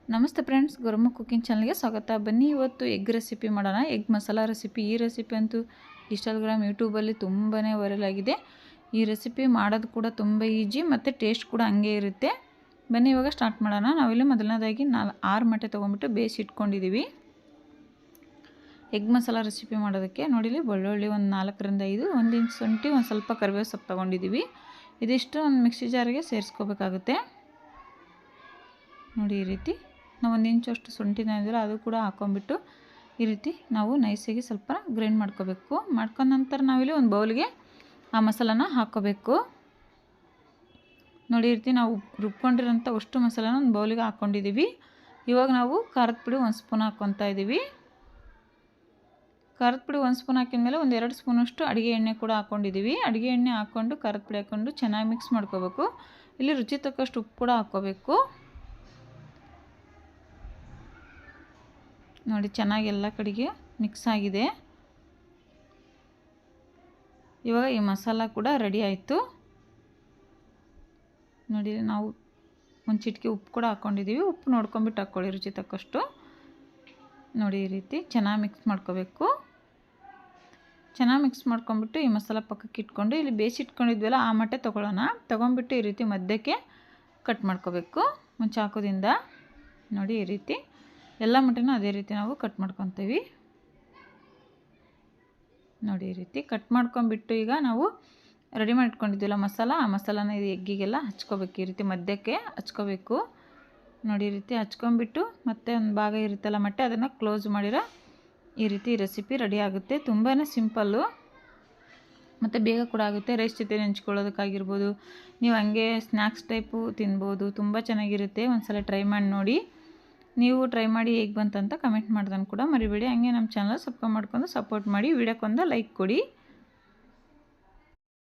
ನಮಸ್ತೆ friends, ಗುರುಮು cooking ಚಾನಲ್ಗೆ ಸ್ವಾಗತ. ಬನ್ನಿ ಇವತ್ತು ಎಗ್ ರೆಸಿಪಿ ಮಾಡೋಣ. Egg masala recipe. ಈ ರೆಸಿಪಿ ಅಂತೂ ಇನ್ಸ್ಟಾಗ್ರಾಮ್ ಯೂಟ್ಯೂಬಲ್ಲಿ ತುಂಬಾ ವೈರಲ್ ಆಗಿದೆ. ಈ ರೆಸಿಪಿ ಮಾಡೋದು ಕೂಡ ತುಂಬ ಈಜಿ ಮತ್ತು ಟೇಸ್ಟ್ ಕೂಡ ಹಂಗೆ ಇರುತ್ತೆ. ಬನ್ನಿ ಇವಾಗ ಸ್ಟಾರ್ಟ್ ಮಾಡೋಣ. ನಾವಿಲ್ಲಿ ಮೊದಲನೇದಾಗಿ 6 ಮೊಟ್ಟೆ ತೊಗೊಂಡ್ಬಿಟ್ಟು ಬೇಯಿಸಿ ಇಟ್ಕೊಂಡಿದ್ದೀವಿ ಎಗ್ ಮಸಾಲಾ ರೆಸಿಪಿ ಮಾಡೋದಕ್ಕೆ. ನೋಡಿಲಿ ಬೆಳ್ಳುಳ್ಳಿ ಒಂದು 4ರಿಂದ 5, 1 ಇಂಚ್ ಶುಂಠಿ, ಒಂದು ಸ್ವಲ್ಪ ಕರಿಬೇವು ಸೊಪ್ಪು ತೊಗೊಂಡಿದ್ದೀವಿ. ಇದಿಷ್ಟು ಒಂದು ಮಿಕ್ಸಿ ಜಾರಿಗೆ ಸೇರಿಸ್ಕೋಬೇಕಾಗುತ್ತೆ. ನೋಡಿ ಈ ರೀತಿ ನಾವು 1 ಇಂಚಷ್ಟು ಶುಂಠಿನ ಇದ್ದರೆ ಅದು ಕೂಡ ಹಾಕ್ಕೊಂಬಿಟ್ಟು ಈ ರೀತಿ ನಾವು ನೈಸಾಗಿ ಸ್ವಲ್ಪ ಗ್ರೈಂಡ್ ಮಾಡ್ಕೋಬೇಕು. ಮಾಡ್ಕೊಂಡ ನಂತರ ನಾವಿಲ್ಲಿ ಒಂದು ಬೌಲ್ಗೆ ಆ ಮಸಾಲಾನ ಹಾಕ್ಕೋಬೇಕು. ನೋಡಿ ಈ ರೀತಿ ನಾವು ರುಬ್ಕೊಂಡಿರೋಂಥ ಅಷ್ಟು ಮಸಾಲಾನ ಒಂದು ಬೌಲಿಗೆ ಹಾಕ್ಕೊಂಡಿದ್ದೀವಿ. ಇವಾಗ ನಾವು ಖಾರದ ಪುಡಿ 1 ಸ್ಪೂನ್ ಹಾಕ್ಕೊತಾ ಇದ್ದೀವಿ. ಖಾರದ ಪುಡಿ 1 ಸ್ಪೂನ್ ಹಾಕಿದ್ಮೇಲೆ ಒಂದು 2 ಸ್ಪೂನಷ್ಟು ಅಡುಗೆ ಎಣ್ಣೆ ಕೂಡ ಹಾಕ್ಕೊಂಡಿದ್ದೀವಿ. ಅಡುಗೆ ಎಣ್ಣೆ ಹಾಕ್ಕೊಂಡು ಖಾರದ ಪುಡಿ ಹಾಕ್ಕೊಂಡು ಚೆನ್ನಾಗಿ ಮಿಕ್ಸ್ ಮಾಡ್ಕೋಬೇಕು. ಇಲ್ಲಿ ರುಚಿ ತಕ್ಕಷ್ಟು ಉಪ್ಪು ಕೂಡ ಹಾಕ್ಕೋಬೇಕು. ನೋಡಿ ಚೆನ್ನಾಗಿ ಎಲ್ಲ ಕಡೆಗೆ ಮಿಕ್ಸ್ ಆಗಿದೆ. ಇವಾಗ ಈ ಮಸಾಲ ಕೂಡ ರೆಡಿ ಆಯಿತು. ನೋಡಿ ನಾವು ಒಂದು ಚಿಟಿಕೆ ಉಪ್ಪು ಕೂಡ ಹಾಕ್ಕೊಂಡಿದ್ದೀವಿ. ಉಪ್ಪು ನೋಡ್ಕೊಂಬಿಟ್ಟು ಹಾಕ್ಕೊಳ್ಳಿ ರುಚಿ ತಕ್ಕಷ್ಟು. ನೋಡಿ ಈ ರೀತಿ ಚೆನ್ನಾಗಿ ಮಿಕ್ಸ್ ಮಾಡ್ಕೋಬೇಕು. ಚೆನ್ನಾಗಿ ಮಿಕ್ಸ್ ಮಾಡ್ಕೊಂಬಿಟ್ಟು ಈ ಮಸಾಲ ಪಕ್ಕಕ್ಕೆ ಇಟ್ಕೊಂಡು ಇಲ್ಲಿ ಬೇಯಿಸಿ ಇಟ್ಕೊಂಡಿದ್ವಲ್ಲ ಆ ಮೊಟ್ಟೆ ತೊಗೊಳ್ಳೋಣ. ತೊಗೊಂಬಿಟ್ಟು ಈ ರೀತಿ ಮಧ್ಯಕ್ಕೆ ಕಟ್ ಮಾಡ್ಕೋಬೇಕು ಒಂದು ಚಾಕುದಿಂದ. ನೋಡಿ ಈ ರೀತಿ ಎಲ್ಲ ಮೊಟ್ಟೆನೂ ಅದೇ ರೀತಿ ನಾವು ಕಟ್ ಮಾಡ್ಕೊತೀವಿ. ನೋಡಿ ಈ ರೀತಿ ಕಟ್ ಮಾಡ್ಕೊಂಬಿಟ್ಟು ಈಗ ನಾವು ರೆಡಿ ಮಾಡಿ ಇಟ್ಕೊಂಡಿದ್ದೀವಲ್ಲ ಮಸಾಲ, ಆ ಮಸಾಲಾನ ಇದು ಎಗ್ಗಿಗೆಲ್ಲ ಹಚ್ಕೋಬೇಕು. ಈ ರೀತಿ ಮಧ್ಯಕ್ಕೆ ಹಚ್ಕೋಬೇಕು. ನೋಡಿ ಈ ರೀತಿ ಹಚ್ಕೊಂಬಿಟ್ಟು ಮತ್ತೆ ಒಂದು ಭಾಗ ಇರುತ್ತಲ್ಲ ಮೊಟ್ಟೆ, ಅದನ್ನು ಕ್ಲೋಸ್ ಮಾಡಿರೋ ಈ ರೀತಿ ರೆಸಿಪಿ ರೆಡಿ ಆಗುತ್ತೆ. ತುಂಬಾ ಸಿಂಪಲ್ಲು ಮತ್ತು ಬೇಗ ಕೂಡ ಆಗುತ್ತೆ. ರೈಸ್ ಜೊತೆ ನೆಂಚ್ಕೊಳ್ಳೋದಕ್ಕಾಗಿರ್ಬೋದು, ನೀವು ಹಂಗೆ ಸ್ನ್ಯಾಕ್ಸ್ ಟೈಪು ತಿನ್ಬೋದು. ತುಂಬ ಚೆನ್ನಾಗಿರುತ್ತೆ. ಒಂದು ಸಲ ಟ್ರೈ ಮಾಡಿ ನೋಡಿ. ನೀವು ಟ್ರೈ ಮಾಡಿ ಹೇಗೆ ಬಂತಂತ ಕಮೆಂಟ್ ಮಾಡ್ದನ್ನು ಕೂಡ ಮರಿಬೇಡಿ. ಹಂಗೆ ನಮ್ಮ ಚಾನಲ್ ಸಬ್ಸ್ಕ್ರೈಬ್ ಮಾಡ್ಕೊಂಡು ಸಪೋರ್ಟ್ ಮಾಡಿ. ವಿಡಿಯೋಕ್ಕೊಂದು ಲೈಕ್ ಕೊಡಿ.